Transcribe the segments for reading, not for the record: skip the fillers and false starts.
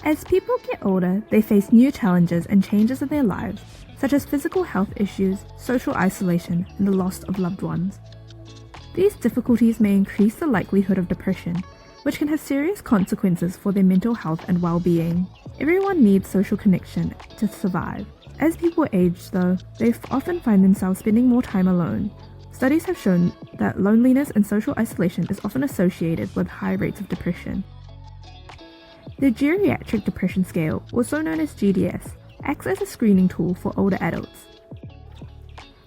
As people get older, they face new challenges and changes in their lives, such as physical health issues, social isolation, and the loss of loved ones. These difficulties may increase the likelihood of depression, which can have serious consequences for their mental health and well-being. Everyone needs social connection to survive. As people age, though, they often find themselves spending more time alone. Studies have shown that loneliness and social isolation is often associated with high rates of depression. The Geriatric Depression Scale, also known as GDS, acts as a screening tool for older adults.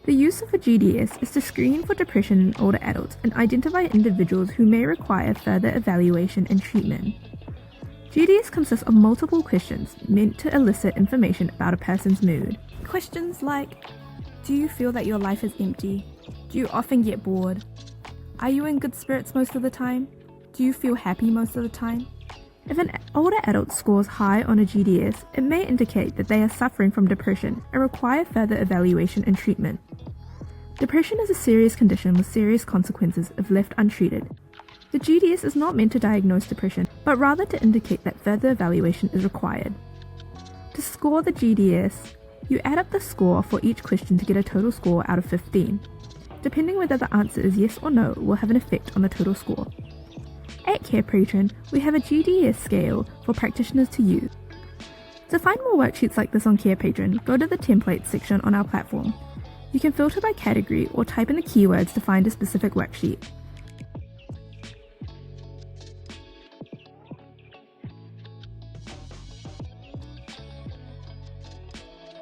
The use of a GDS is to screen for depression in older adults and identify individuals who may require further evaluation and treatment. GDS consists of multiple questions meant to elicit information about a person's mood. Questions like, do you feel that your life is empty? Do you often get bored? Are you in good spirits most of the time? Do you feel happy most of the time? If an older adult scores high on a GDS, it may indicate that they are suffering from depression and require further evaluation and treatment. Depression is a serious condition with serious consequences if left untreated. The GDS is not meant to diagnose depression, but rather to indicate that further evaluation is required. To score the GDS, you add up the score for each question to get a total score out of 15. Depending whether the answer is yes or no will have an effect on the total score. At Carepatron, we have a GDS scale for practitioners to use. To find more worksheets like this on Carepatron, go to the templates section on our platform. You can filter by category or type in the keywords to find a specific worksheet.